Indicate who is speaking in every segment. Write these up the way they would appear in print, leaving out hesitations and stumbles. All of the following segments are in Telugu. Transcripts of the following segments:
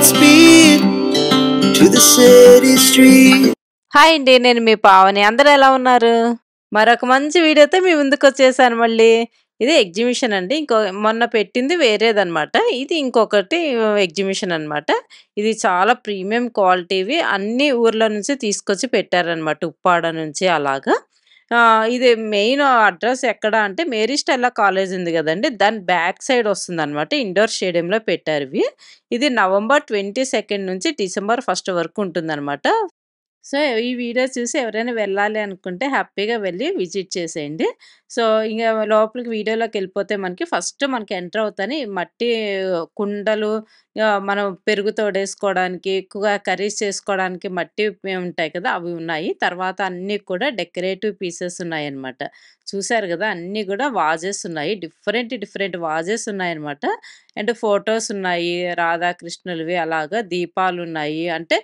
Speaker 1: Godspeed to the city street.
Speaker 2: Hi అండి, నేను మీ పావని. అందరూ ఎలా ఉన్నారు? మరొక మంచి వీడియోతో మీ ముందుకు వచ్చేసాను మళ్ళీ. ఇది ఎగ్జిబిషన్ అండి. మొన్న పెట్టింది వేరేదనమాట. ఇది ఇంకొకటి ఎగ్జిబిషన్ అనమాట. ఇది చాలా ప్రీమియం క్వాలిటీవి అన్ని ఊర్ల నుంచి తీసుకొచ్చి పెట్టారనమాట. ఉప్పాడ నుంచి అలాగా. ఇది మెయిన్ అడ్రస్ ఎక్కడ అంటే మేరీ స్టెల్లా కాలేజ్ ఉంది కదండి, దాని బ్యాక్ సైడ్ వస్తుందనమాట. ఇండోర్ స్టేడియంలో పెట్టారు ఇవి. ఇది నవంబర్ 22 నుంచి డిసెంబర్ 1 వరకు ఉంటుందన్నమాట. సో, ఈ వీడియో చూసి ఎవరైనా వెళ్ళాలి అనుకుంటే హ్యాపీగా వెళ్ళి విజిట్ చేసేయండి. సో, ఇంగ లోపలికి వీడియోలోకెళ్ళిపోతే మనకి ఎంటర్ అవుతానే మట్టి కుండలు, మనం పెరుగు తోడేసుకోవడానికి, కర్రీస్ చేసుకోవడానికి మట్టివి ఉంటాయి కదా, అవి ఉన్నాయి. తర్వాత అన్నీ కూడా డెకరేటివ్ పీసెస్ ఉన్నాయన్నమాట. చూసారు గదా! అన్నీ గూడా వాజెస్ ఉన్నాయి. డిఫరెంట్ వాజెస్ ఉన్నాయన్నమాట. అండ్ ఫోటోస్ ఉన్నాయి. రాధాకృష్ణులవి అలాగా దీపాలున్నాయి. అంటే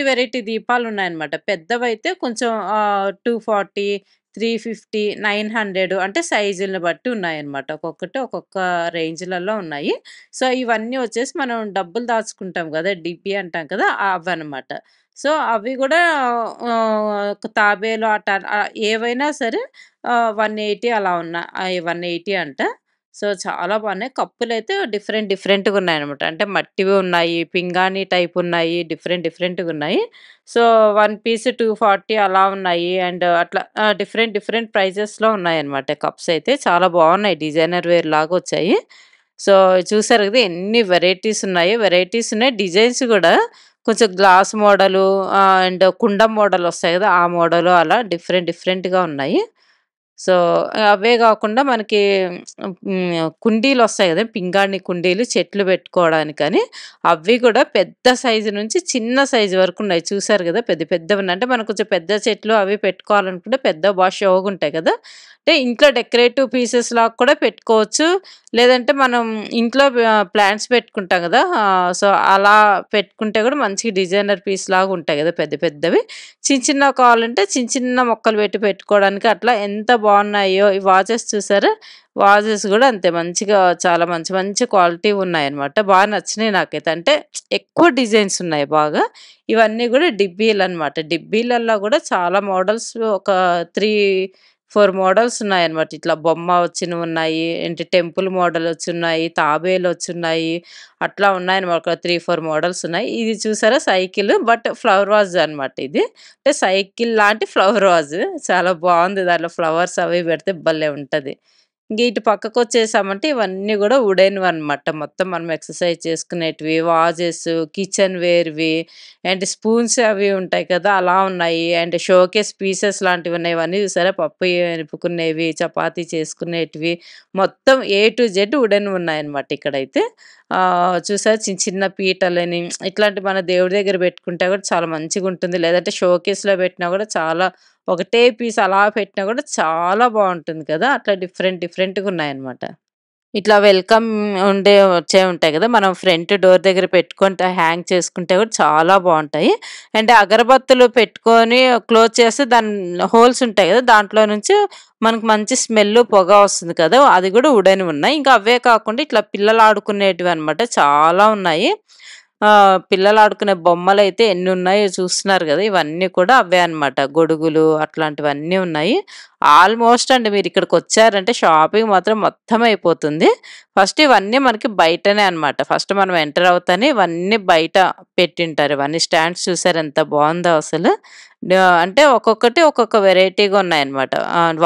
Speaker 2: వెరైటీ దీపాలున్నాయన్నమాట. పెద్దవైతే కొంచెం 240, 350, 900 అంటే సైజులను బట్టి ఉన్నాయన్నమాట. ఒక్కొక్కటి ఒక్కొక్క రేంజ్‌లలో ఉన్నాయి. సో, ఇవన్నీ వచ్చేసి మనం డబ్బులు దాచుకుంటాం గదా, డిబ్బీ అంటాం కదా, అవన్నమాట. సో, అవి గూడా తాబేలు ఏవైనా సరే 180 అలా 180 అంట. సో, చాలా బాగున్నాయి. కప్పులైతే డిఫరెంట్‌గా ఉన్నాయన్నమాట. అంటే మట్టివి ఉన్నాయి, పింగాణీ టైప్ ఉన్నాయి, డిఫరెంట్‌గా ఉన్నాయి. సో, 1 పీస్ 240 అలా ఉన్నాయి. అండ్ అట్లా డిఫరెంట్ ప్రైజెస్‌లో ఉన్నాయన్నమాట. కప్స్ అయితే చాలా బాగున్నాయి. డిజైనర్ వేర్ లాగా వచ్చాయి. సో, చూసారు కదా ఎన్ని వెరైటీస్ ఉన్నాయి. డిజైన్స్ కూడా కొంచెం గ్లాస్ మోడలు, అండ్ కుండ మోడల్ వస్తాయి కదా, ఆ మోడలు అలా డిఫరెంట్‌గా ఉన్నాయి. సో, అవే గాకుండా మనకి కుండీలొస్తాయి గదా, పింగాణి కుండీలు చెట్లు పెట్టుకోవడానికని. అవి గూడా పెద్ద సైజు నుంచి చిన్న సైజు వరకున్నాయి. చూసారు గదా, పెద్దవున్నాయి. అంటే మనం కొంచెం పెద్ద చెట్లు అవి పెట్టుకోవాలనుకుంటే పెద్ద షోగుంటాయి గదా, అంటే ఇంట్లో డెకరేటివ్ పీసెస్ లాగా కూడా పెట్టుకోవచ్చు. లేదంటే మనం ఇంట్లో ప్లాంట్స్ పెట్టుకుంటాం గదా, సో, అలా పెట్టుకుంటే గూడా మంచిగా డిజైనర్ పీస్ లాగా ఉంటాయి గదా, పెద్దవి. చిన్నవి కావాలంటే చిన్న మొక్కలు పెట్టుకోవడానికి అట్లా ఎంత బాగున్నాయో. ఈ వాచెస్ చూసారా? వాచెస్ గూడా అంతే మంచిగా చాలా మంచి క్వాలిటీ ఉన్నాయన్నమాట. బాగా నచ్చినాయి నాకైతే. అంటే ఎక్కువ డిజైన్స్ ఉన్నాయి బాగా. ఇవన్నీ గూడా డిబ్బీలన్నమాట. డిబ్బీలల్లో గూడా చాలా మోడల్స్, ఒక 3, 4 మోడల్స్ ఉన్నాయన్నమాట. ఇట్లా బొమ్మ వచ్చినవున్నాయి, ఏంటి టెంపుల్ మోడల్ వచ్చున్నాయి, తాబేలొచ్చున్నాయి, అట్లా ఉన్నాయన్నమాట. ఒక 3, 4 మోడల్స్ ఉన్నాయి. ఇది చూసారా సైకిల్, బట్ ఫ్లవర్ వాజ్ అనమాట ఇది. అంటే సైకిల్ లాంటి ఫ్లవర్ వాజ్. చాలా బాగుంది. దాంట్లో ఫ్లవర్స్ అవి పెడితే భలే ఉంటది. ఇంక ఇటు పక్కకొచ్చేసామంటే ఇవన్నీ గూడా వుడెన్‌వన్నమాట. మొత్తం మనం ఎక్సర్సైజ్ చేసుకునేటివి, వాజెస్, కిచెన్ వేర్‌వి, అండ్ స్పూన్స్ అవి ఉంటాయి కదా, అలా ఉన్నాయి. అండ్ షోకేస్ పీసెస్ లాంటివున్నాయి. ఇవన్నీ చూసారా? పప్పు ఎనుపుకునేవి, చపాతీ చేసుకునేటివి, మొత్తం ఏ టు జెడ్ వుడెన్‌వి ఉన్నాయన్నమాట ఇక్కడైతే. చూసారా? చిన్న పీటలని ఇట్లాంటి మన దేవుడి దగ్గర పెట్టుకుంటే కూడా చాలా మంచిగుంటుంది. లేదంటే షోకేస్‌లో పెట్టినా కూడా చాలా, ఒకటే పీస్ అలా పెట్టినా కూడా చాలా బాగుంటుంది కదా, అట్లా డిఫరెంట్‌గా ఉన్నాయన్నమాట. ఇట్లా వెల్కమ్ వచ్చే ఉంటాయి కదా, మనం ఫ్రంట్ డోర్ దగ్గర పెట్టుకుంటే హ్యాంగ్ చేసుకుంటే కూడా చాలా బాగుంటాయి. అంటే అగరబత్తులు పెట్టుకొని క్లోజ్ చేస్తే దాని హోల్స్ ఉంటాయి కదా, దాంట్లో నుంచి మనకు మంచి స్మెల్ పొగ వస్తుంది కదా, అది కూడా వుడెన్‌వి ఉన్నాయి. ఇంకా అవే కాకుండా ఇట్లా పిల్లలు ఆడుకునేటివి అనమాట చాలా ఉన్నాయి. పిల్లలు ఆడుకునే బొమ్మలైతే ఎన్ని ఉన్నాయో చూస్తున్నారు కదా, ఇవన్నీ కూడా అవే అనమాట. గొడుగులు అట్లాంటివన్నీ ఉన్నాయి. ఆల్మోస్ట్ అండి మీరు ఇక్కడికి వచ్చారంటే షాపింగ్ మాత్రం మొత్తం అయిపోతుంది. ఫస్ట్ ఇవన్నీ మనకి బయటనే అనమాట. ఫస్ట్ మనం ఎంటర్ అవుతానే ఇవన్నీ బయట పెట్టింటారు. ఇవన్నీ స్టాండ్స్ చూసారు ఎంత బాగుందో అసలు. అంటే ఒక్కొక్కటి ఒక్కొక్క వెరైటీగా ఉన్నాయన్నమాట.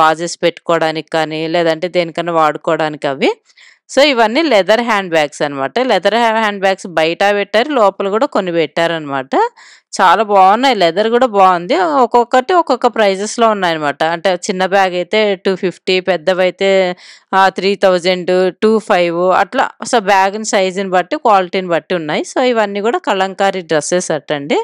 Speaker 2: వాజెస్ పెట్టుకోవడానికి కానీ, లేదంటే దేనికన్నా వాడుకోవడానికి అవి. సో, ఇవన్నీ లెదర్ హ్యాండ్ బ్యాగ్స్ అనమాట. లెదర్ హ్యాండ్ బ్యాగ్స్ బయట పెట్టారు, లోపల కూడా కొన్ని పెట్టారనమాట. చాలా బాగున్నాయి. లెదర్ కూడా బాగుంది. ఒక్కొక్కటి ఒక్కొక్క ప్రైజెస్‌లో ఉన్నాయన్నమాట. అంటే చిన్న బ్యాగ్ అయితే 250, పెద్దవైతే 3000, 25 అట్లా. సో, బ్యాగ్‌ని సైజుని బట్టి, క్వాలిటీని బట్టి ఉన్నాయి. సో, ఇవన్నీ కూడా కలంకారీ డ్రెస్సెస్ అటండి.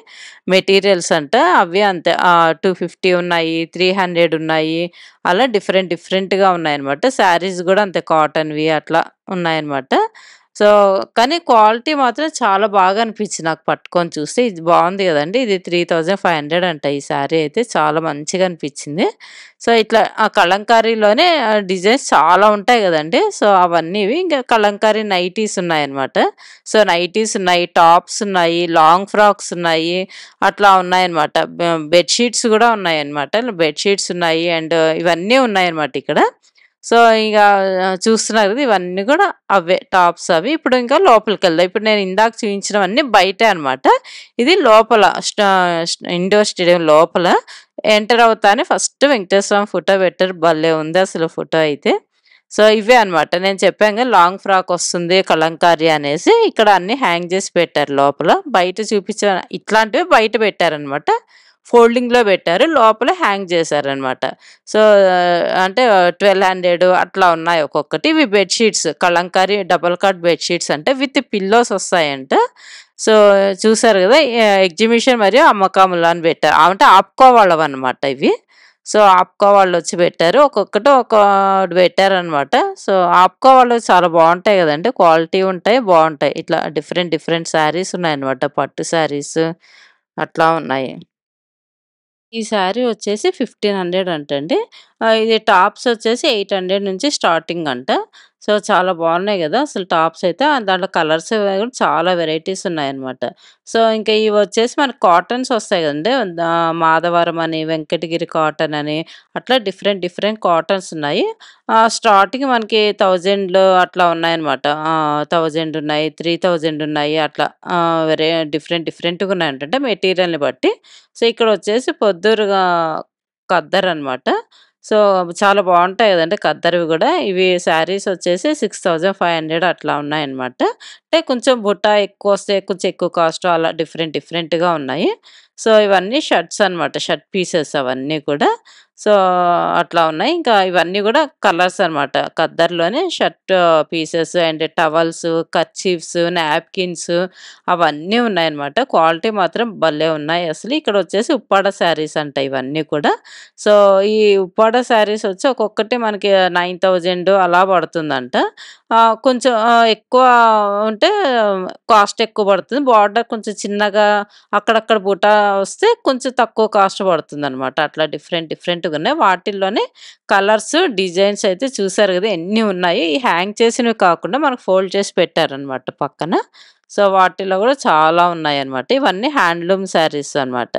Speaker 2: మెటీరియల్స్ అంట. అవి అంతే 250 ఉన్నాయి, 300 ఉన్నాయి. అలా డిఫరెంట్‌గా ఉన్నాయన్నమాట. శారీస్ కూడా అంతే కాటన్‌వి అట్లా ఉన్నాయన్నమాట. సో, కానీ క్వాలిటీ మాత్రం చాలా బాగా అనిపించింది నాకు పట్టుకొని చూస్తే. ఇది బావుంది గదండీ! ఇది 3500 అంట ఈ శారీ అయితే చాలా మంచిగా అనిపించింది. సో, ఇట్లా ఆ కలంకారీలోనే డిజైన్స్ చాలా ఉంటాయి గదండీ! సో, అవన్నీవి ఇంకా కలంకారీ నైటీస్ ఉన్నాయన్నమాట. సో, నైటీస్ ఉన్నాయి, టాప్స్ ఉన్నాయి, లాంగ్ ఫ్రాక్స్ ఉన్నాయి. అట్లా ఉన్నాయన్నమాట. బెడ్ షీట్స్ గూడా ఉన్నాయన్నమాట. బెడ్ షీట్స్ ఉన్నాయి అండ్ ఇవన్నీ ఉన్నాయన్నమాట ఇక్కడ. సో, ఇగ చూస్తున్నారు గదా! ఇవన్నీ గూడా అవే టాప్స్ అవి. ఇప్పుడు ఇంకా లోపలికెళ్దాం. ఇప్పుడు నేను ఇందాక చూయించినవన్నీ బయటే అనమాట. ఇది లోపల ఇండోర్ స్టేడియం లోపల ఎంటర్ అవుతానే ఫస్ట్ వెంకటేశ్వర స్వామి ఫోటో పెట్టారు. భలే ఉంది అసలు ఫోటో అయితే. సో, ఇవే అనమాట. నేను చెప్పాను గదా! లాంగ్ ఫ్రాక్ వస్తుంది కలంకారీ అనేసి. ఇక్కడ అన్నీ హ్యాంగ్ జేసి పెట్టారు లోపల. బయట ఇట్లాంటివి బయట పెట్టారనమాట. ఫోల్డింగ్‌లో పెట్టారు. లోపల హ్యాంగ్ చేశారనమాట. సో, అంటే 1200 అట్లా ఉన్నాయి ఒక్కొక్కటి. ఇవి bed sheets Kalamkari double cot bed sheets అంటే విత్ పిల్లోస్ వస్తాయంట. సో, చూసారు గదా! ఎగ్జిబిషన్ మరియు అమ్మకములు అని పెట్టారు. అంటే ఆప్కో వాళ్ళవన్నమాట ఇవి. సో, ఆప్కో వాళ్ళొచ్చి పెట్టారు. ఒక్కొక్కటి ఒక్కోటి పెట్టారనమాట. సో, ఆప్కో వాళ్ళవి చాలా బావుంటాయి గదండీ! క్వాలిటీ ఉంటాయి, బావుంటాయి. ఇట్లా డిఫరెంట్ డిఫరెంట్ శారీస్ ఉన్నాయన్నమాట. పట్టు శారీస్ అట్లా ఉన్నాయి. ఈ శారీ వచ్చేసి 1500 అంటండి. ఇది టాప్స్ వచ్చేసి 800 నుంచి స్టార్టింగ్ అంట. సో, చాలా బాగున్నాయి గదా! అసలు టాప్స్ అయితే దాంట్లో కలర్స్ కూడా చాలా వెరైటీస్ ఉన్నాయన్నమాట. సో, ఇంకా ఇవి వచ్చేసి మనకు కాటన్స్ వస్తాయి గదండీ! మాధవరం అని, వెంకటగిరి కాటన్ అని అట్లా డిఫరెంట్ డిఫరెంట్ కాటన్స్ ఉన్నాయి. స్టార్టింగ్ మనకి 1000లో అట్లా ఉన్నాయన్నమాట. 1000 ఉన్నాయి, 3000 ఉన్నాయి అట్లా డిఫరెంట్ డిఫరెంట్‌గా ఉన్నాయంట. అంటే మెటీరియల్‌ని బట్టి. సో, ఇక్కడొచ్చేసి పొద్దురుగా ఖద్దర్ అనమాట. సో, చాలా బావుంటాయి గదండీ! ఖద్దరువి గూడా. ఇవి శారీస్ వచ్చేసి 6500 అట్లా ఉన్నాయన్నమాట. అంటే కొంచెం బుట్ట ఎక్కువొస్తే కొంచెం ఎక్కువ కాస్ట్ అలా డిఫరెంట్ డిఫరెంట్‌గా ఉన్నాయి. సో, ఇవన్నీ షర్ట్స్ అనమాట. షర్ట్ పీసెస్ అవన్నీ కూడా. సో, అట్లా ఉన్నాయి. ఇంకా ఇవన్నీ గూడా కలర్స్ అనమాట. ఖద్దర్‌లోనే shirt pieces and towels, kerchiefs, napkins అవన్నీ ఉన్నాయన్నమాట. క్వాలిటీ మాత్రం భలే ఉన్నాయి అసలు. ఇక్కడొచ్చేసి ఉప్పాడ శారీస్ అంట ఇవన్నీ కూడా. సో, ఈ ఉప్పాడ శారీస్ వచ్చి ఒక్కొక్కటి మనకి 9000 అలా పడుతుందంట. కొంచెం ఎక్కువ ఉంటే కాస్ట్ ఎక్కువ పడుతుంది. బార్డర్ కొంచెం చిన్నగా అక్కడక్కడ బుటా వస్తే కొంచెం తక్కువ కాస్ట్ పడుతుందనమాట. అట్లా డిఫరెంట్ డిఫరెంట్‌గా ఉన్నాయి. వాటిల్లోనే కలర్స్, డిజైన్స్ అయితే చూసారు గదా! ఎన్ని ఉన్నాయి. ఈ హ్యాంగ్ చేసినవి కాకుండా మనకు ఫోల్డ్ చేసి పెట్టారనమాట పక్కన. సో, వాటిలో గూడా చాలా ఉన్నాయన్నమాట. ఇవన్నీ హ్యాండ్లూమ్ శారీస్ అనమాట.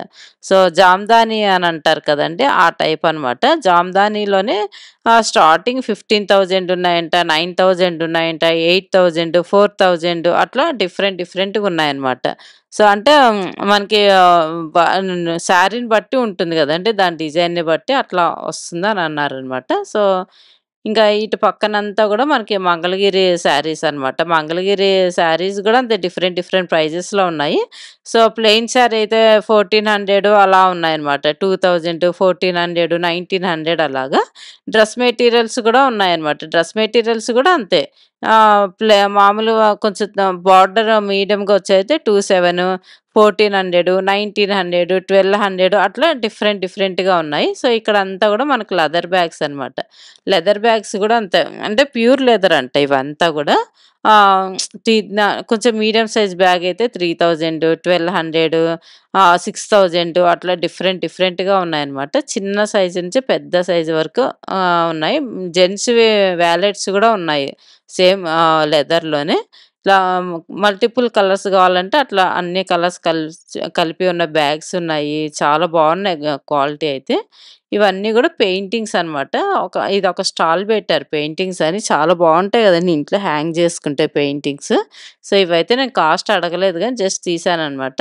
Speaker 2: సో, జామ్దాని అని అంటారు కదండీ! ఆ టైప్ అనమాట. జామ్దానిలోనే స్టార్టింగ్ 15,000 ఉన్నాయంట, 9,000 ఉన్నాయంట, 8,000, 4,000 అట్లా డిఫరెంట్ డిఫరెంట్‌గా ఉన్నాయన్నమాట. సో, అంటే మనకి శారీని బట్టి ఉంటుంది గదండీ! దాని డిజైన్‌ని బట్టి అట్లా వస్తుందని అన్నారనమాట. సో, ఇంకా ఇటు పక్కనంతా గూడా మనకి మంగళగిరి శారీస్ అనమాట. మంగళగిరి శారీస్ గూడా అంతే డిఫరెంట్ డిఫరెంట్ ప్రైజెస్‌లో ఉన్నాయి. సో, ప్లెయిన్ శారీ అయితే 1400 అలా ఉన్నాయన్నమాట. 2000, 1400, 1900 అలాగా. డ్రెస్ మెటీరియల్స్ గూడా ఉన్నాయన్నమాట. డ్రెస్ మెటీరియల్స్ గూడా అంతే. మామూలుగా కొంచెం బార్డర్ మీడియం‌గా వచ్చేదైతే 27, 1400, 1900, 1200 అట్లా డిఫరెంట్ డిఫరెంట్‌గా ఉన్నాయి. సో, ఇక్కడంతా గూడా మనకు లెదర్ బ్యాగ్స్ అనమాట. లెదర్ బ్యాగ్స్ గూడా అంతే. అంటే ప్యూర్ లెదర్ అంట ఇవంతా గూడా. ఆహ్, కొంచెం మీడియం సైజ్ బ్యాగ్ అయితే 3000, 1200, 6000 అట్లా డిఫరెంట్ డిఫరెంట్‌గా ఉన్నాయన్నమాట. చిన్న సైజ్ నుంచి పెద్ద సైజ్ వరకు ఉన్నాయి. జెంట్స్‌వి వ్యాలెట్స్ గూడా ఉన్నాయి. సేమ్ లెదర్‌లోనే. ఇట్లా మల్టిపుల్ కలర్స్ గావాలంటే అట్లా అన్ని కలర్స్ కలిపి ఉన్న బ్యాగ్స్ ఉన్నాయి. చాలా బావున్నాయి క్వాలిటీ అయితే. ఇవన్నీ గూడా పెయింటింగ్స్ అనమాట. ఇదొక స్టాల్ బెట్టారు పెయింటింగ్స్ అని. చాలా బావుంటాయి గదండీ! ఇంట్లో హ్యాంగ్ జేసుకుంటే పెయింటింగ్స్. సో, ఇవైతే నేను కాస్ట్ అడగలేదు గానీ జస్ట్ తీశాననమాట.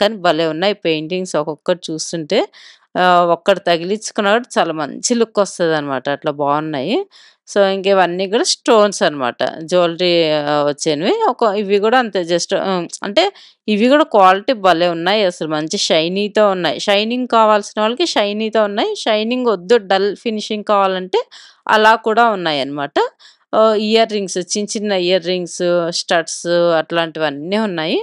Speaker 2: కానీ భలే ఉన్నాయి పెయింటింగ్స్ ఒక్కొక్కటి చూస్తుంటే. ఒక్కటి తగిలించుకున్నా గూడా చాలా మంచి లుక్ వస్తదనమాట. అట్లా బావున్నాయి. సో, ఇంక ఇవన్నీ గూడా స్టోన్స్ అనమాట. జ్యువెలరీ వచ్చేనివి. ఇవి గూడా అంతే జస్ట్ అంటే ఇవి గూడా క్వాలిటీ భలే ఉన్నాయి అసలు. మంచి షైనీతో ఉన్నాయి. షైనింగ్ కావాల్సిన వాళ్ళకి షైనీతో ఉన్నాయి. షైనింగ్ వద్దు డల్ ఫినిషింగ్ కావాలంటే అలా కూడా ఉన్నాయన్నమాట. ఇయర్ రింగ్స్ చిన్న చిన్న ఇయర్ రింగ్స్, స్టడ్స్ అట్లాంటివన్నీ ఉన్నాయి.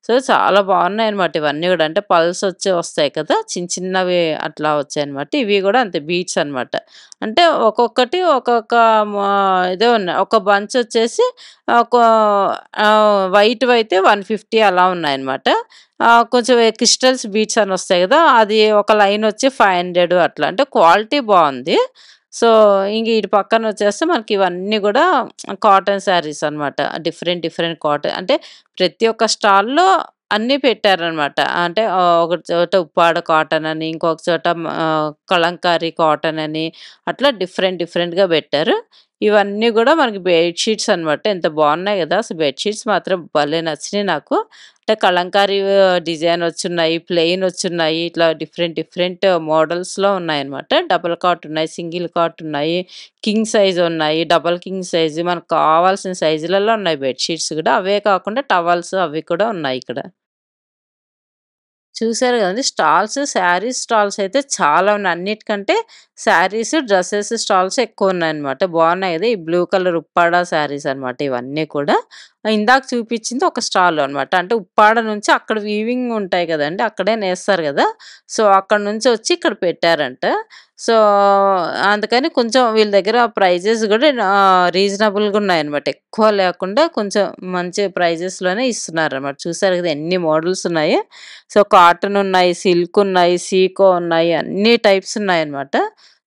Speaker 2: సో, చాలా బాగున్నాయన్నమాట ఇవన్నీ గూడా. అంటే పల్స్ వస్తాయి కదా! చిన్నవి అట్లా వచ్చాయన్నమాట. ఇవి గూడా అంతే బీడ్స్ అన్నమాట. అంటే ఒక్కొక్కటి ఒక్కొక్క మా ఇదే ఉన్నాయి. ఒక బంచ్ వచ్చేసి ఒక వైట్‌వయితే 150 అలా ఉన్నాయన్నమాట. కొంచెం క్రిస్టల్స్ బీడ్స్ అని వస్తాయి గదా! అది ఒక లైన్ వచ్చి 500 అట్లా. అంటే క్వాలిటీ బావుంది. సో, ఇంక ఇటు పక్కనొచ్చేస్తే మనకి ఇవన్నీ గూడా కాటన్ శారీస్ అన్నమాట. డిఫరెంట్ డిఫరెంట్ కాటన్ అంటే ప్రతి ఒక్క స్టాల్‌లో అన్నీ పెట్టారనమాట. అంటే ఒక చోట ఉప్పాడ కాటన్ అని, ఇంకొక చోట కలంకారీ కాటన్ అని అట్లా డిఫరెంట్ డిఫరెంట్‌గా పెట్టారు. ఇవన్నీ గూడా మనకి బెడ్ షీట్స్ అనమాట. ఎంత బాగున్నాయి గదా! అసలు బెడ్ షీట్స్ మాత్రం భలే నచ్చినాయి నాకు. అంటే కలంకారీ డిజైన్ వచ్చున్నాయి, ప్లెయిన్ వచ్చున్నాయి. ఇట్లా డిఫరెంట్ డిఫరెంట్ మోడల్స్‌లో ఉన్నాయన్నమాట. డబుల్ కాట్ ఉన్నాయి, సింగిల్ కాట్ ఉన్నాయి, కింగ్ సైజ్ ఉన్నాయి, డబుల్ కింగ్ సైజ్ మనకు కావాల్సిన సైజులలో ఉన్నాయి బెడ్ షీట్స్ గూడా. అవే కాకుండా టవల్స్ అవి కూడా ఉన్నాయి ఇక్కడ. చూసారు గదండీ! శారీస్ స్టాల్స్ అయితే చాలా ఉన్నాయి. అన్నిటికంటే శారీస్, డ్రెసెస్ స్టాల్స్ ఎక్కువున్నాయన్నమాట. బాగున్నాయి గదా! ఈ బ్లూ కలర్ ఉప్పాడ శారీస్ అన్నమాట ఇవన్నీ కూడా. ఇందాక చూపించింది ఒక స్టాల్ అన్నమాట. అంటే ఉప్పాడ నుంచి అక్కడ వీవింగ్ ఉంటాయి గదండీ! అక్కడే నేస్తారు గదా! సో, అక్కడి నుంచి వచ్చి ఇక్కడ పెట్టారంట. సో, అందుకని కొంచెం వీళ్ళ దగ్గర ప్రైజెస్ గూడా రీజనబుల్‌గా ఉన్నాయన్నమాట. ఎక్కువ లేకుండా కొంచెం మంచి ప్రైజెస్‌లోనే ఇస్తున్నారన్నమాట. చూసారు గదా! ఎన్ని మోడల్స్ ఉన్నాయో. సో, కాటన్ ఉన్నాయి, సిల్క్ ఉన్నాయి, సీకో ఉన్నాయి. అన్ని టైప్స్ ఉన్నాయన్నమాట.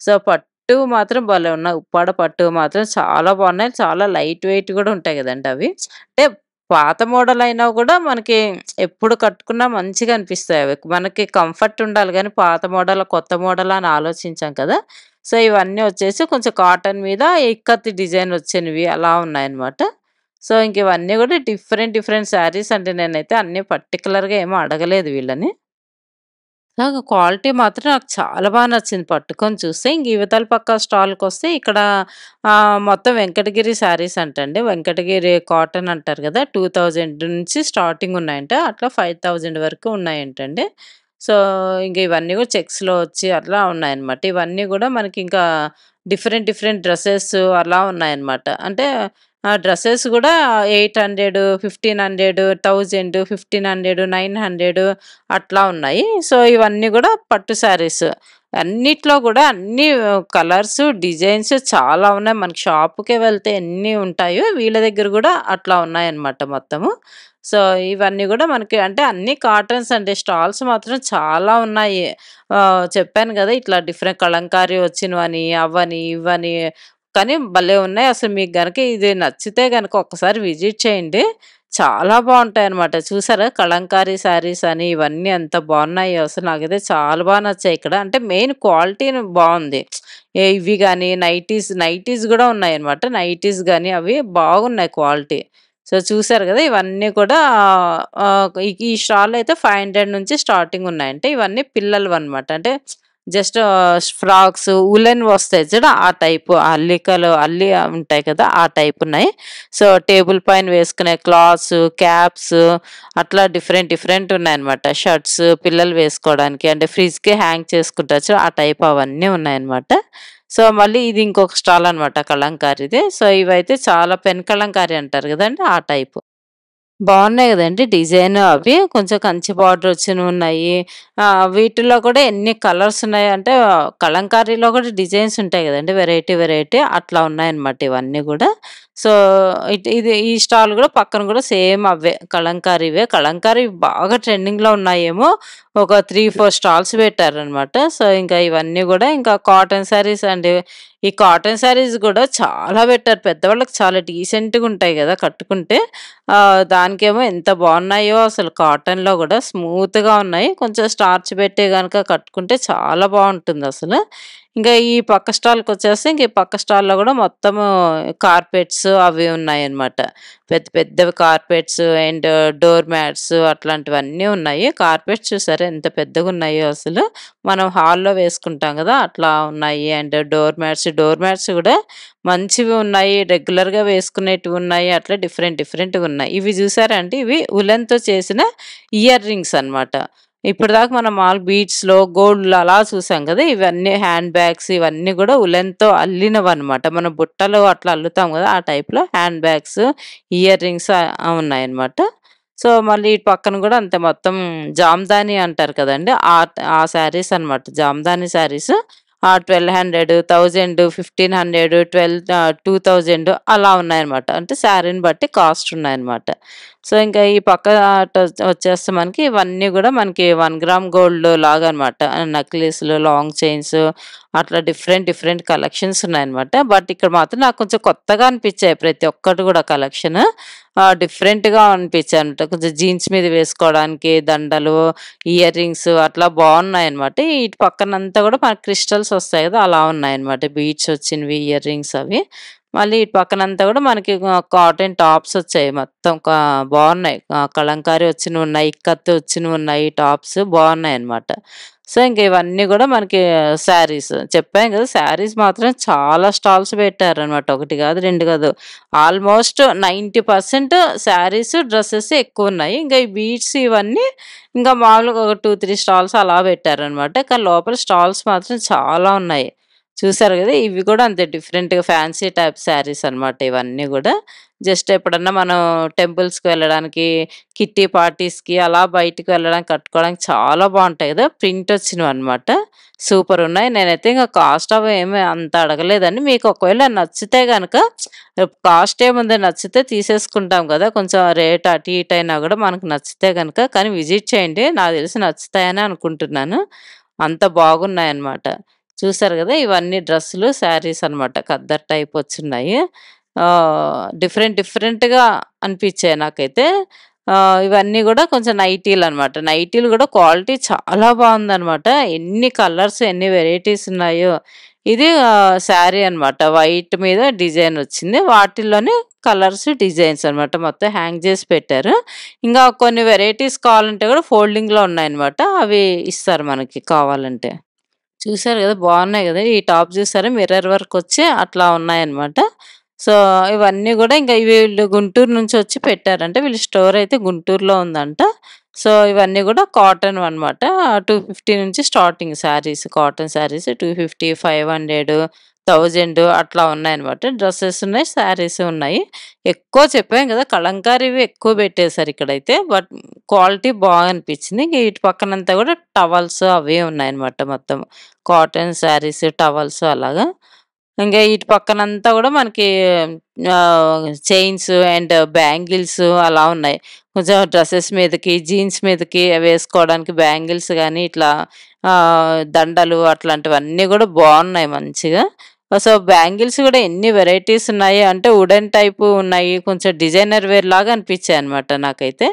Speaker 2: సో, పట్టు మాత్రం భలే ఉన్నాయి. ఉప్పాడ పట్టు మాత్రం చాలా బాగున్నాయి. చాలా లైట్ వెయిట్ గూడా ఉంటాయి గదండీ అవి. అంటే పాత మోడల్ అయినా గూడా మనకి ఎప్పుడు కట్టుకున్నా మంచిగా అనిపిస్తాయి అవి. మనకి కంఫర్ట్ ఉండాలి గానీ పాత మోడలా, కొత్త మోడలా అని ఆలోచించాం కదా! సో, ఇవన్నీ వచ్చేసి కొంచెం కాటన్ మీద ఇక్కత్ డిజైన్ వచ్చినవి అలా ఉన్నాయన్నమాట. సో, ఇంక ఇవన్నీ గూడా డిఫరెంట్ డిఫరెంట్ శారీస్ అంటే నేనైతే అన్నీ పర్టిక్యులర్‌గా ఏమో అడగలేదు వీళ్ళని. నాకు క్వాలిటీ మాత్రం నాకు చాలా నచ్చింది పట్టుకొని చూస్తే. ఇంక ఇవతల పక్క స్టాల్‌కొస్తే ఇక్కడ మొత్తం వెంకటగిరి శారీస్ అంటండి. వెంకటగిరి కాటన్ అంటారు గదా! 2000 నుంచి స్టార్టింగ్ ఉన్నాయంట. అట్లా 5000 వరకు ఉన్నాయంటండి. సో, ఇంక ఇవన్నీ గూడా చెక్స్‌లో వచ్చి అట్లా ఉన్నాయన్నమాట. ఇవన్నీ గూడా మనకింకా డిఫరెంట్ డిఫరెంట్ డ్రెసెస్ అలా ఉన్నాయన్నమాట. అంటే డ్రెసెస్ గూడా 800, 1500, 1000, 1500, 900 అట్లా ఉన్నాయి. సో, ఇవన్నీ గూడా పట్టు శారీస్. అన్నిట్లో గూడా అన్ని కలర్స్, డిజైన్స్ చాలా ఉన్నాయి. మనకి షాప్‌కే వెళ్తే ఎన్ని ఉంటాయో వీళ్ళ దగ్గర గూడా అట్లా ఉన్నాయన్నమాట మొత్తము. సో, ఇవన్నీ గూడా మనకి అంటే అన్నీ కాటన్స్ అండి. స్టాల్స్ మాత్రం చాలా ఉన్నాయి. చెప్పాను గదా! ఇట్లా డిఫరెంట్ కలంకారీ వచ్చినవని, అవ్వని, ఇవ్వని కానీ భలే ఉన్నాయి. అసలు మీకు గనక ఇది నచ్చితే గనక ఒక్కసారి విజిట్ చేయండి. చాలా బావుంటాయన్నమాట. చూసారా కలంకారీ శారీస్ అని ఇవన్నీ ఎంత బావున్నాయో అసలు నాకైతే చాలా నచ్చాయి ఇక్కడ. అంటే మెయిన్ క్వాలిటీను బావుంది. ఇవి గాని నైటీస్ గూడా ఉన్నాయన్నమాట. నైటీస్ గాని అవి బాగున్నాయి క్వాలిటీ. సో, చూసారు గదా! ఇవన్నీ కూడా ఈ స్టాల్‌లో అయితే 500 నుంచి స్టార్టింగ్ ఉన్నాయంట. ఇవన్నీ పిల్లలవన్నమాట. అంటే జస్ట్ ఫ్రాక్స్, ఉలెన్ వస్తాయి చూడు ఆ టైపు అల్లికలు ఉంటాయి కదా! ఆ టైప్ ఉన్నాయి. సో, టేబుల్ పైన వేసుకునే క్లాత్స్, క్యాప్స్ అట్లా డిఫరెంట్ డిఫరెంట్ ఉన్నాయన్నమాట. షర్ట్స్ పిల్లలు వేసుకోవడానికి అంటే ఫ్రిడ్జ్‌కి హ్యాంగ్ చేసుకుంటారు చూడు ఆ టైప్ అవన్నీ ఉన్నాయన్నమాట. సో, మళ్ళీ ఇది ఇంకొక స్టాల్ అన్నమాట కలంకారీది. సో, ఇవైతే చాలా పెన్ కలంకారీ అంటారు గదండీ! ఆ టైపు. బావున్నాయి గదండీ! డిజైన్ అవి కొంచెం కంచి బార్డర్ వచ్చినవున్నాయి. వీటిల్లో కూడా ఎన్ని కలర్స్ ఉన్నాయంటే కలంకారీలో కూడా డిజైన్స్ ఉంటాయి గదండీ! వెరైటీ వెరైటీ అట్లా ఉన్నాయన్నమాట ఇవన్నీ గూడా. సో, ఈ స్టాల్ గూడా పక్కన గూడా సేమ్ అవే కలంకారీవే. కలంకారీ బాగా ట్రెండింగ్‌లో ఉన్నాయేమో ఒక 3, 4 స్టాల్స్ పెట్టారన్నమాట. సో, ఇంకా ఇవన్నీ గూడా ఇంకా కాటన్ శారీస్ అండి. ఈ కాటన్ శారీస్ గూడా చాలా పెట్టారు. పెద్దవాళ్ళకి చాలా డీసెంట్‌గా ఉంటాయి గదా! కట్టుకుంటే. దానికేమో ఎంత బావున్నాయో అసలు కాటన్‌లో గూడా స్మూత్‌గా ఉన్నాయి. కొంచెం స్టార్చ్ పెట్టి గనక కట్టుకుంటే చాలా బావుంటుందసలు. ఇంకా ఈ పక్క స్టాల్‌కొచ్చేస్తే ఇంక ఈ పక్క స్టాల్‌లో గూడా మొత్తము కార్పెట్స్ అవి ఉన్నాయన్నమాట. పెద్ద పెద్దవి కార్పెట్స్ అండ్ డోర్ మ్యాట్స్ అట్లాంటివన్నీ ఉన్నాయి. కార్పెట్స్ చూసారా ఎంత పెద్దగున్నాయో అసలు. మనం హాల్‌లో వేసుకుంటాం గదా! అట్లా ఉన్నాయి. అండ్ డోర్ మ్యాట్స్ గూడా మంచివి ఉన్నాయి. రెగ్యులర్‌గా వేసుకునేటివి ఉన్నాయి. అట్లా డిఫరెంట్ డిఫరెంట్‌గా ఉన్నాయి. ఇవి చూసారా అండి ఇవి ఉలెన్‌తో చేసిన ఇయర్ రింగ్స్ అన్నమాట. ఇప్పటిదాకా మనం బీడ్స్‌లో, గోల్డ్‌లో అలా చూసాం గదా! ఇవన్నీ హ్యాండ్ బ్యాగ్స్ ఇవన్నీ గూడా ఉలెన్‌తో అల్లినవన్నమాట. మనం బుట్టలో అట్లా అల్లుతాం గదా! ఆ టైప్‌లో హ్యాండ్ బ్యాగ్స్, ఇయర్ రింగ్స్ ఉన్నాయన్నమాట. సో, మళ్ళీ ఇటు పక్కన గూడా అంతే మొత్తం జామ్దాని అంటారు కదండీ! ఆ శారీస్ అనమాట. జామ్దాని శారీస్ 1200, 1000, 1500, 2000 అలా ఉన్నాయన్నమాట. అంటే శారీని బట్టి కాస్ట్ ఉన్నాయన్నమాట. సో, ఇంకా ఈ పక్క వచ్చేస్తే మనకి ఇవన్నీ గూడా మనకి 1 గ్రామ్ గోల్డ్ లాగా అనమాట. నెక్లెస్‌లు, లాంగ్ చైన్స్ అట్లా డిఫరెంట్ కలెక్షన్స్ ఉన్నాయన్నమాట. బట్ ఇక్కడ మాత్రం నాకు కొంచెం కొత్తగా అనిపించాయి ప్రతి ఒక్కటి గూడా కలెక్షన్. డిఫరెంట్‌గా అనిపించాయన్నమాట. కొంచెం జీన్స్ మీద వేసుకోవడానికి దండలు, ఇయర్ రింగ్స్ అట్లా బాగున్నాయన్నమాట. ఇటు పక్కనంతా గూడా మనకి క్రిస్టల్స్ వస్తాయి గదా! అలా ఉన్నాయన్నమాట. బీడ్స్ వచ్చినవి, ఇయర్ రింగ్స్ అవి. మళ్ళీ ఇటు పక్కనంతా గూడా మనకి కాటన్ టాప్స్ వచ్చాయి. మొత్తం బాగున్నాయి. కలంకారీ వచ్చినవున్నాయి, ఇక్కత్తు వచ్చినవున్నాయి టాప్స్ బాగున్నాయన్నమాట. సో, ఇంక ఇవన్నీ గూడా మనకి శారీస్. చెప్పాను గదా! శారీస్ మాత్రం చాలా స్టాల్స్ పెట్టారనమాట. 1 గాదు, 2 గాదు. ఆల్మోస్ట్ 90% శారీస్, డ్రెసెస్ ఎక్కువున్నాయి. ఇంకా ఈ బీడ్స్ ఇవన్నీ ఇంకా మామూలుగా ఒక 2, 3 స్టాల్స్ అలా పెట్టారనమాట. కానీ లోపల స్టాల్స్ మాత్రం చాలా ఉన్నాయి. చూసారు గదా! ఇవి కూడా అంతే డిఫరెంట్‌గా ఫ్యాన్సీ టైప్ శారీస్ అనమాట ఇవన్నీ గూడా. జస్ట్ ఎప్పుడన్నా మనం టెంపుల్స్‌కి వెళ్ళడానికి, కిట్టి పార్టీస్‌కి అలా బయటికి వెళ్ళడానికి కట్టుకోవడానికి చాలా బావుంటాయి గదా! ప్రింట్ వచ్చినవన్నమాట. సూపరున్నాయి. నేనైతే ఇంక కాస్ట్ అవి ఏమి అంత అడగలేదండి. మీకు ఒకవేళ నచ్చితే గనక కాస్ట్ ఏముంది నచ్చితే తీసేసుకుంటాం గదా! కొంచెం రేట్ అటు ఇటు అయినా గూడా మనకు నచ్చితే గనక కానీ విజిట్ చేయండి. నాకు తెలిసి నచ్చుతాయనే అనుకుంటున్నాను. అంత బాగున్నాయన్నమాట. చూసారు గదా! ఇవన్నీ డ్రెస్సులు, శారీస్ అనమాట. ఖద్దర్ టైప్ వచ్చున్నాయి. డిఫరెంట్‌గా అనిపిచ్చాయి నాకైతే. ఇవన్నీ గూడా కొంచెం నైటీలనమాట. నైటీలు గూడా క్వాలిటీ చాలా బావుందనమాట. ఎన్ని కలర్స్, ఎన్ని వెరైటీస్ ఉన్నాయో. ఇది శారీ అనమాట. వైట్ మీద డిజైన్ వచ్చింది. వాటిల్లోనే కలర్స్, డిజైన్స్ అనమాట. మొత్తం హ్యాంగ్ జేసి పెట్టారు. ఇంకా కొన్ని వెరైటీస్ కావాలంటే గూడా ఫోల్డింగ్‌లో ఉన్నాయన్నమాట. అవి ఇస్తారు మనకి కావాలంటే. చూసారు గదా! బావున్నాయి గదా! ఈ టాప్ చూసారా? మిర్రర్ వర్క్ వచ్చి అట్లా ఉన్నాయన్నమాట. సో, ఇవన్నీ గూడా ఇంకా వీళ్ళు గుంటూరు నుంచి వచ్చి పెట్టారంట. వీళ్ళ స్టోర్ అయితే గుంటూరులో ఉందంట. సో, ఇవన్నీ గూడా కాటన్‌వన్నమాట. 250 నుంచి స్టార్టింగ్ శారీస్. కాటన్ శారీస్ 250, 500, 1000 అట్లా ఉన్నాయన్నమాట. డ్రెసెస్ ఉన్నాయి, శారీస్ ఉన్నాయి. ఎక్కువ చెప్పాను గదా! కలంకారీవి ఎక్కువ పెట్టేశారు ఇక్కడైతే. బట్ క్వాలిటీ బాగా అనిపించింది. ఇంక ఇటు పక్కనంతా గూడా టవల్స్ అవే ఉన్నాయన్నమాట మొత్తం. కాటన్ శారీస్, టవల్స్ అలాగా. ఇంగా ఇటు పక్కనంతా గూడా మనకి చైన్స్ అండ్ బ్యాంగిల్స్ అలా ఉన్నాయి. కొంచెం డ్రెసెస్ మీదకి, జీన్స్ మీదకి వేసుకోవడానికి బ్యాంగిల్స్ గానీ, ఇట్లా దండలు అట్లాంటివన్నీ గూడా బావున్నాయి మంచిగా. సో, బ్యాంగిల్స్ గూడా ఎన్ని వెరైటీస్ ఉన్నాయి అంటే వుడెన్ టైపు ఉన్నాయి. కొంచెం డిజైనర్ వేర్ లాగా అనిపించాయన్నమాట నాకైతే.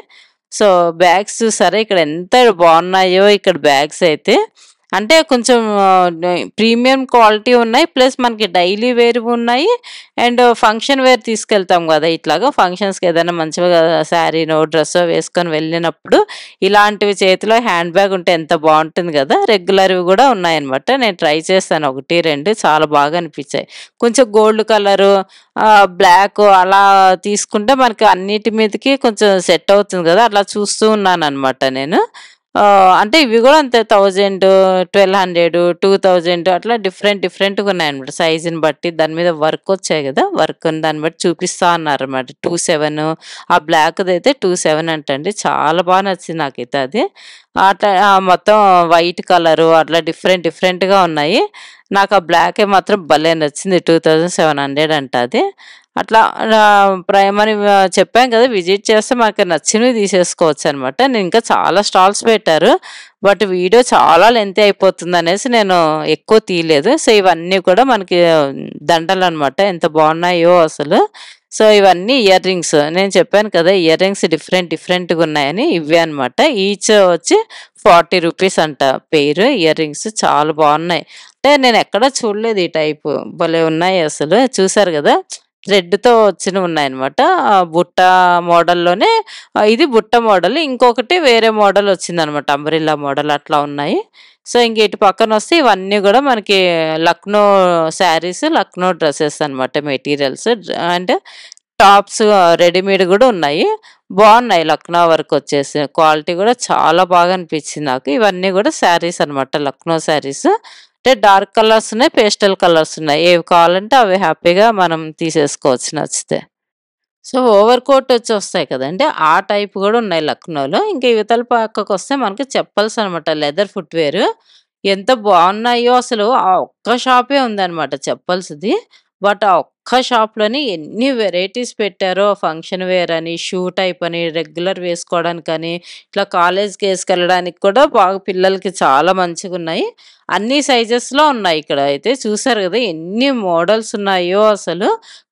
Speaker 2: సో, బ్యాగ్స్ చూసారా? ఇక్కడ ఎంత బావున్నాయో ఇక్కడ బ్యాగ్స్ అయితే. అంటే కొంచెం ప్రీమియం క్వాలిటీ ఉన్నాయి. ప్లస్ మనకి డైలీ వేర్‌వి ఉన్నాయి. అండ్ ఫంక్షన్ వేర్ తీసుకెళ్తాం గదా! ఇట్లాగా ఫంక్షన్స్‌కి ఏదైనా మంచిగా శారీనో, డ్రెస్సో వేసుకొని వెళ్ళినప్పుడు ఇలాంటివి చేతిలో హ్యాండ్ బ్యాగ్ ఉంటే ఎంత బావుంటుంది గదా! రెగ్యులర్‌వి గూడా ఉన్నాయన్నమాట. నేను ట్రై చేశాను 1, 2 చాలా బాగా అనిపించాయి. కొంచెం గోల్డ్ కలరు, బ్లాక్ అలా తీసుకుంటే మనకి అన్నిటి మీదకి కొంచెం సెట్ అవుతుంది గదా! అట్లా చూస్తూ ఉన్నానన్నమాట నేను. అంటే ఇవి గూడా అంతే 1000, 1200, 2000 అట్లా డిఫరెంట్‌గా ఉన్నాయన్నమాట. సైజుని బట్టి దాని మీద వర్క్ వచ్చాయి గదా! వర్క్‌ని దాన్ని బట్టి చూపిస్తా అన్నారన్నమాట. 27 ఆ బ్లాక్‌దైతే 27 అంటండి. చాలా బా నచ్చింది నాకైతే అది. అట్లా మొత్తం వైట్ కలరు అట్లా డిఫరెంట్‌గా ఉన్నాయి. నాకు ఆ బ్లాకే మాత్రం భలే నచ్చింది. 2700 అంట అది. అట్లా ప్రైమరీ చెప్పాం కదా! విజిట్ చేస్తే మనకు నచ్చినవి తీసేసుకోవచ్చనమాట. నేను ఇంకా చాలా స్టాల్స్ పెట్టారు. బట్ వీడియో చాలా లెంతీ అయిపోతుందనేసి నేను ఎక్కువ తీయలేదు. సో, ఇవన్నీ కూడా మనకి దండలనమాట. ఎంత బాగున్నాయో అసలు. సో, ఇవన్నీ ఇయర్ రింగ్స్. నేను చెప్పాను కదా! ఇయర్ రింగ్స్ డిఫరెంట్‌గా ఉన్నాయని. ఇవే అనమాట. ఈచ్ వచ్చి 40 రూపీస్ అంట పెయిర్ ఇయర్ రింగ్స్. చాలా బాగున్నాయి. అంటే నేనెక్కడ చూడలేదు ఈ టైపు. భలే ఉన్నాయి అసలు. చూసారు గదా! థ్రెడ్‌తో వచ్చినవున్నాయన్నమాట. బుట్ట మోడల్‌లోనే ఇది బుట్ట మోడల్. ఇంకొకటి వేరే మోడల్ వచ్చిందనమాట. అంబ్రెల్లా మోడల్ అట్లా ఉన్నాయి. సో, ఇంక ఇటు పక్కనొస్తే ఇవన్నీ గూడా మనకి లక్నో శారీస్, లక్నో డ్రెసెస్ అనమాట మెటీరియల్స్. అండ్ టాప్స్ రెడీమేడ్ గూడా ఉన్నాయి. బావున్నాయి లక్నో వర్క్ వచ్చేసి. క్వాలిటీ గూడా చాలా బాగా అనిపించింది నాకు. ఇవన్నీ గూడా శారీస్ అనమాట. లక్నో శారీస్. అంటే డార్క్ కలర్స్ ఉన్నాయి, పేస్టల్ కలర్స్ ఉన్నాయి. ఏవి కావాలంటే అవి హ్యాపీగా మనం తీసేసుకోవచ్చు నచ్చితే. సో, ఓవర్ కోట్ వచ్చొస్తాయి కదండీ! ఆ టైప్ గూడా ఉన్నాయి లక్నోలో. ఇంకా ఇవతల పక్కకొస్తే మనకి చెప్పల్స్ అనమాట. Leather footwear. ఎంత బావున్నాయో అసలు ఆ ఒక్క షాపే ఉందనమాట చెప్పల్స్‌ది. బట్ ఆ ఒక్క షాప్‌లోని ఎన్ని వెరైటీస్ పెట్టారో ఫంక్షన్ వేర్ అని, షూ టైప్ అని, రెగ్యులర్ వేసుకోవడానికని, ఇట్లా కాలేజ్‌కి ఏసుకెళ్ళడానికి కూడా బాగా పిల్లలకి చాలా మంచిగున్నాయి. అన్ని సైజెస్‌లో ఉన్నాయి ఇక్కడ అయితే చూసారు గదా! ఎన్ని మోడల్స్ ఉన్నాయో అసలు.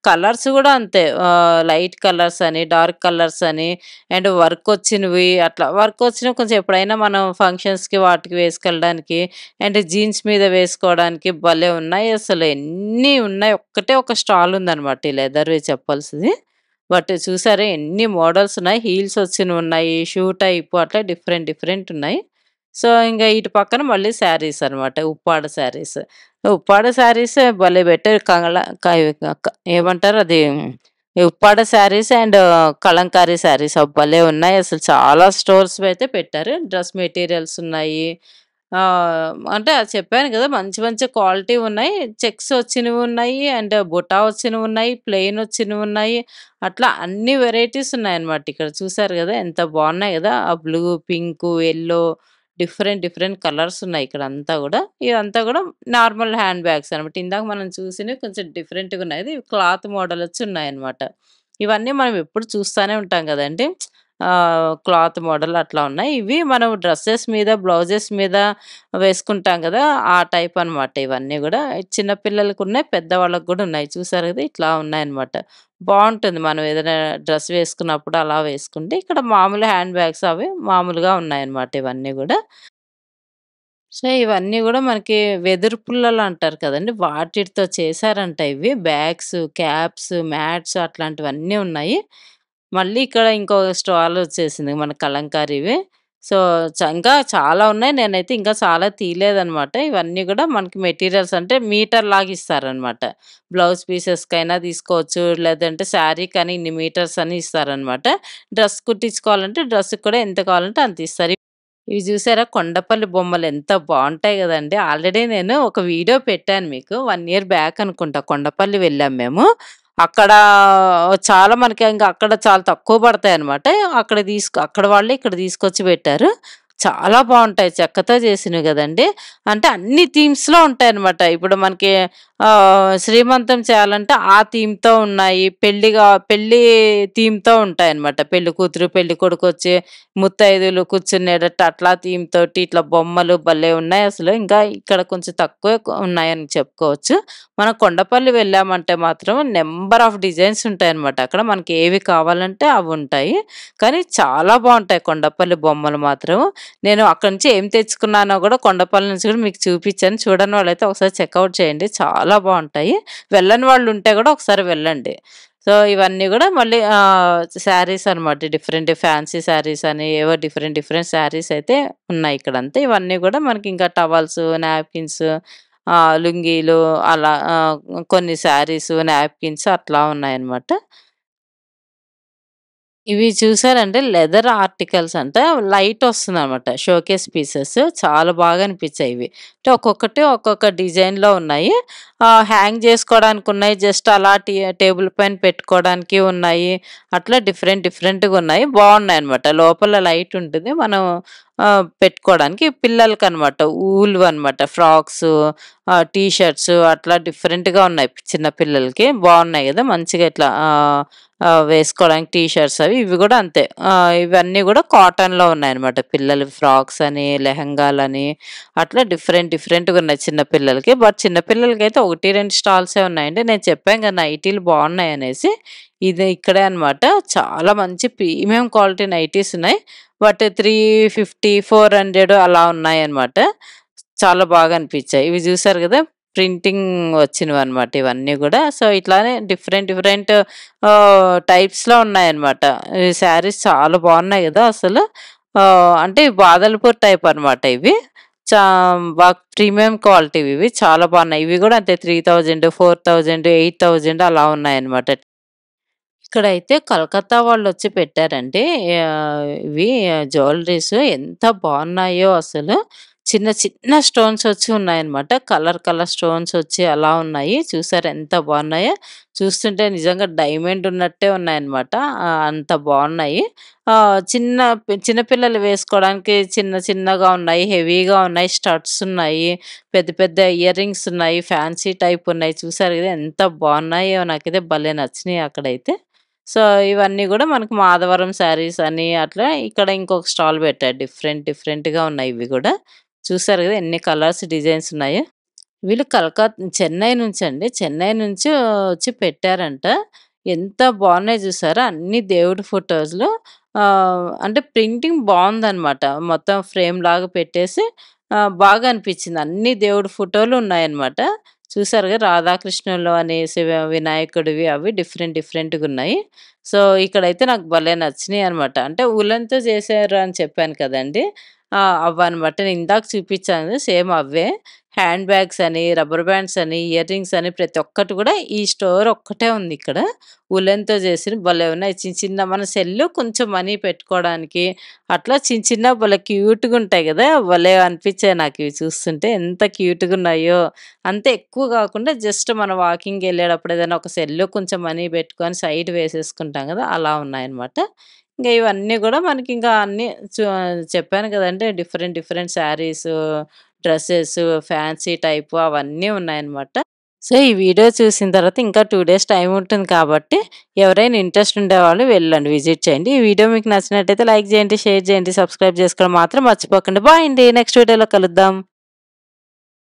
Speaker 2: కలర్స్ గూడా అంతే. లైట్ కలర్స్ అని, డార్క్ కలర్స్ అని అండ్ వర్కొచ్చినవి అట్లా. వర్కొచ్చినవి కొంచెం ఎప్పుడైనా మనం ఫంక్షన్స్‌కి వాటికి వేసుకెళ్ళడానికి అండ్ జీన్స్ మీద వేసుకోవడానికి భలే ఉన్నాయి అసలు. ఎన్ని ఉన్నాయి. ఒక్కటే ఒక స్టాల్ ఉందనమాట ఈ లెదర్‌వి చెప్పల్స్‌ది. బట్ చూసారా ఎన్ని మోడల్స్ ఉన్నాయి. హీల్స్ వచ్చినవున్నాయి. షూ టైపు అట్లా డిఫరెంట్ డిఫరెంట్ ఉన్నాయి. సో, ఇంగ ఇటు పక్కన మళ్ళీ శారీస్ అనమాట. ఉప్పాడ శారీస్. ఉప్పాడ శారీస్ భలే పెట్టారు. ఏమంటారు అది ఈ ఉప్పాడ శారీస్ అండ్ కలంకారీ శారీస్ భలే ఉన్నాయి. అసలు చాలా స్టోర్స్‌వయితే పెట్టారు. డ్రెస్ మెటీరియల్స్ ఉన్నాయి. అంటే అది చెప్పాను గదా! మంచి మంచి క్వాలిటీ ఉన్నాయి. చెక్స్ వచ్చినవి ఉన్నాయి. అండ్ బుటా వచ్చినవి ఉన్నాయి. ప్లెయిన్ వచ్చినవి ఉన్నాయి. అట్లా అన్ని వెరైటీస్ ఉన్నాయన్నమాట. ఇక్కడ చూసారు గదా! ఎంత బావున్నాయి గదా! ఆ blue, pink, yellow different different colours ఉన్నాయి ఇక్కడంతా గూడా. ఇదంతా గూడా నార్మల్ హ్యాండ్ బ్యాగ్స్ అనమాట. ఇందాక మనం చూసినవి కొంచెం డిఫరెంట్‌గా ఉన్నాయి. ఇవి క్లాత్ మోడల్ వచ్చి ఉన్నాయన్నమాట. ఇవన్నీ మనం ఎప్పుడు చూస్తానే ఉంటాం గదండీ! క్లాత్ మోడల్ అట్లా ఉన్నాయి. ఇవి మనం డ్రెసెస్ మీద, బ్లౌజెస్ మీద వేసుకుంటాం గదా! ఆ టైప్ అనమాట ఇవన్నీ గూడా. చిన్న పిల్లలకున్నాయి, పెద్దవాళ్ళకి గూడా ఉన్నాయి. చూసారు గదా! ఇట్లా ఉన్నాయన్నమాట. బావుంటుంది. మనం ఏదైనా డ్రెస్ వేసుకున్నప్పుడు అలా వేసుకుంటే, ఇక్కడ మామూలు హ్యాండ్ బ్యాగ్స్ అవి మామూలుగా ఉన్నాయన్నమాట ఇవన్నీ గూడా. సో, ఇవన్నీ గూడా మనకి వెదురు పుల్లలంటారు కదండీ! వాటిటితో చేశారంట ఇవి. బ్యాగ్స్, క్యాప్స్, మ్యాట్స్ అట్లాంటివన్నీ ఉన్నాయి. మళ్ళీ ఇక్కడ ఇంకో స్టాలొచ్చేసింది మన కలంకారీవి. సో, ఇంకా చాలా ఉన్నాయి. నేనైతే ఇంకా చాలా తీయలేదనమాట. ఇవన్నీ గూడా మనకి మెటీరియల్స్ అంటే మీటర్‌లాగా ఇస్తారనమాట. బ్లౌజ్ పీసెస్‌కైనా తీసుకోవచ్చు. లేదంటే శారీకని ఇన్ని మీటర్స్ అని ఇస్తారనమాట. డ్రెస్ కుట్టించుకోవాలంటే డ్రెస్‌కి కూడా ఎంత కావాలంటే అంత ఇస్తారు. ఇవి చూసారా కొండపల్లి బొమ్మలు ఎంత బావుంటాయి గదండీ! ఆల్రెడీ నేను ఒక వీడియో పెట్టాను మీకు. 1 ఇయర్ బ్యాక్ అనుకుంటా కొండపల్లి వెళ్ళాం మేము. అక్కడ చాలా మనకి ఇంక అక్కడ చాలా తక్కువ పడతాయన్నమాట. అక్కడ వాళ్ళే ఇక్కడ తీసుకొచ్చి పెట్టారు. చాలా బావుంటాయి. చెక్కతో చేసినవి గదండీ! అంటే అన్ని థీమ్స్‌లో ఉంటాయన్నమాట. ఇప్పుడు మనకి శ్రీమంతం చేయాలంటే ఆ థీమ్‌తో ఉన్నాయి. పెళ్లి థీమ్‌తో ఉంటాయన్నమాట. పెళ్లి కూతురు, పెళ్లి కొడుకొచ్చి ముత్తైదులు కూర్చునేటట్టు అట్లా థీమ్ తోటి ఇట్లా బొమ్మలు భలే ఉన్నాయసలు. ఇంకా ఇక్కడ కొంచెం తక్కువే ఉన్నాయని చెప్పుకోవచ్చు. మనం కొండపల్లి వెళ్ళామంటే మాత్రం నంబర్ ఆఫ్ డిజైన్స్ ఉంటాయన్నమాట. అక్కడ మనకి ఏవి కావాలంటే అవుంటాయి. కానీ చాలా బావుంటాయి కొండపల్లి బొమ్మలు మాత్రం. నేను అక్కడి నుంచి ఏం తెచ్చుకున్నానో గూడా కొండపల్లి నుంచి గూడా మీకు చూపిచ్చాను. చూడని వాళ్ళైతే ఒకసారి చెకౌట్ చేయండి. చాలా బావుంటాయి. వెళ్ళని వాళ్ళుంటే గూడా ఒకసారి వెళ్ళండి. సో, ఇవన్నీ గూడా మళ్ళీ శారీస్ అనమాట. డిఫరెంట్ ఫ్యాన్సీ శారీస్ అని ఏవో డిఫరెంట్ డిఫరెంట్ శారీస్ అయితే ఉన్నాయి ఇక్కడంతా. ఇవన్నీ గూడా మనకింకా టవల్స్, నాప్కిన్స్ లుంగీలు అలా కొన్ని శారీస్, నాప్కిన్స్ అట్లా ఉన్నాయన్నమాట. ఇవి చూసారంటే లెదర్ ఆర్టికల్స్ అంట లైటొస్తుందనమాట. షోకేస్ పీసెస్ చాలా బాగా అనిపిచ్చాయి ఇవి. అంటే ఒక్కొక్కటి ఒక్కొక్క డిజైన్‌లో ఉన్నాయి. హ్యాంగ్ జేసుకోవడానికున్నాయి. జస్ట్ అలా టేబుల్ పైన పెట్టుకోవడానికి ఉన్నాయి. అట్లా డిఫరెంట్ డిఫరెంట్‌గా ఉన్నాయి. బావున్నాయనమాట. లోపల లైట్ ఉంటుంది. మనం పెట్టుకోవడానికి పిల్లలకనమాట. ఊలువనమాట. ఫ్రాక్సు, టీ షర్ట్స్ అట్లా డిఫరెంట్‌గా ఉన్నాయి చిన్న పిల్లలకి. బావున్నాయి గదా! మంచిగా ఇట్లా వేసుకోవడానికి టీ షర్ట్స్ అవి. ఇవి గూడా అంతే. ఇవన్నీ గూడా కాటన్‌లో ఉన్నాయన్నమాట. పిల్లల ఫ్రాక్స్ అని, లెహెంగాలని అట్లా డిఫరెంట్ డిఫరెంట్‌గా ఉన్నాయి చిన్న పిల్లలకి. బట్ చిన్న పిల్లలకైతే 1, 2 స్టాల్సే ఉన్నాయండి. నేను చెప్పాను గదా! నైటీలు బావున్నాయనేసి. ఇది ఇక్కడే అన్నమాట. చాలా మంచి ప్రీమియం క్వాలిటీ నైటీస్ ఉన్నాయి. బట్ 350, 400 అలా ఉన్నాయన్నమాట. చాలా బాగా అనిపిచ్చాయి. ఇవి జూసారు గదా! ప్రింటింగ్ వచ్చినవన్నమాట ఇవన్నీ గూడా. సో, ఇట్లానే డిఫరెంట్ డిఫరెంట్ టైప్స్‌లో ఉన్నాయన్నమాట. ఈ శారీస్ చాలా బావున్నాయి గదా! అసలు. అంటే బాదల్పూర్ టైప్ అన్నమాట ఇవి. చా బాగా ప్రీమియం క్వాలిటీవి ఇవి. చాలా బావున్నాయి. ఇవి గూడా అంతే 3000, 4000, 8000 అలా ఉన్నాయన్నమాట. ఇక్కడైతే కలకత్తా వాళ్ళొచ్చి పెట్టారండి. ఇవి జ్యువెల్లరీస్ ఎంత బావున్నాయో అసలు. చిన్న చిన్న స్టోన్స్ వచ్చి ఉన్నాయన్నమాట. కలర్ స్టోన్స్ వచ్చి అలా ఉన్నాయి. చూసారా ఎంత బాగున్నాయో? చూస్తుంటే నిజంగా డైమండ్ ఉన్నట్టే ఉన్నాయన్నమాట. అంత బాగున్నాయి. చిన్న పిల్లలు వేసుకోవడానికి చిన్నగా ఉన్నాయి. హెవీగా ఉన్నాయి. స్టడ్స్ ఉన్నాయి. పెద్ద ఇయర్ రింగ్స్ ఉన్నాయి. ఫ్యాన్సీ టైప్ ఉన్నాయి. చూసారు కదా ఎంత బాగున్నాయో! నాకైతే భలే నచ్చినాయి అక్కడైతే. సో, ఇవన్నీ గూడా మనకు మాధవరం శారీస్ అని అట్లా ఇక్కడ ఇంకొక స్టాల్ పెట్టారు. డిఫరెంట్‌గా ఉన్నాయి ఇవి గూడా. చూసారు గదా! ఎన్ని కలర్స్, డిజైన్స్ ఉన్నాయో. వీళ్ళు చెన్నై నుంచండి. చెన్నై నుంచి వచ్చి పెట్టారంట. ఎంత బావున్నాయి చూసారా? అన్ని దేవుడి ఫోటోస్‌లు అంటే ప్రింటింగ్ బావుందనమాట. మొత్తం ఫ్రేమ్‌లాగా పెట్టేసి బాగా అనిపిచ్చింది. అన్ని దేవుడి ఫోటోలు ఉన్నాయన్నమాట. చూసారుగా రాధాకృష్ణులు అనేసి వినాయకుడివి అవి డిఫరెంట్‌గున్నాయి. సో, ఇక్కడైతే నాకు భలే నచ్చినియనమాట. అంటే ఉలెన్‌తో చేశారు అని చెప్పాను కదండీ! అవ్వనమాట. నేను ఇందాక చూపిచ్చాను సేమ్ అవే. హ్యాండ్ బ్యాగ్స్ అని, రబ్బర్ బ్యాండ్స్ అని, ఇయర్ రింగ్స్ అని ప్రతి ఒక్కటి గూడా ఈ స్టోర్ ఒక్కటే ఉందిక్కడ. ఉలెన్‌తో చేసినవి భలే ఉన్నాయి. చిన్న మన సెల్లు కొంచెం మనీ పెట్టుకోవడానికి అట్లా చిన్నవి భలే క్యూట్‌గుంటాయి గదా! భలే అనిపిచ్చాయి నాకివి చూస్తుంటే. ఎంత క్యూట్‌గున్నాయో. అంతే ఎక్కువ గాకుండా జస్ట్ మనం వాకింగ్‌కెళ్ళేటప్పుడు ఏదైనా ఒక సెల్లు కొంచెం మనీ పెట్టుకొని సైడ్ వేసేసుకుంటాం గదా! అలా ఉన్నాయన్నమాట. ఇంక ఇవన్నీ గూడా మనకింకా అన్నీ చు చెప్పాను కదండీ! Different saris, dresses, fancy type అవన్నీ ఉన్నాయన్నమాట. సో, ఈ వీడియో చూసిన తర్వాత ఇంకా 2 డేస్ టైమ్ ఉంటుంది కాబట్టి, ఎవరైనా ఇంట్రెస్ట్ ఉండేవాళ్ళు వెళ్ళండి. విజిట్ చేయండి. ఈ వీడియో మీకు నచ్చినట్టయితే లైక్ చేయండి, షేర్ చేయండి, సబ్స్క్రైబ్ చేసుకోవడం మాత్రం మర్చిపోకండి. బాయ్ అండి. నెక్స్ట్ వీడియోలో కలుద్దాం.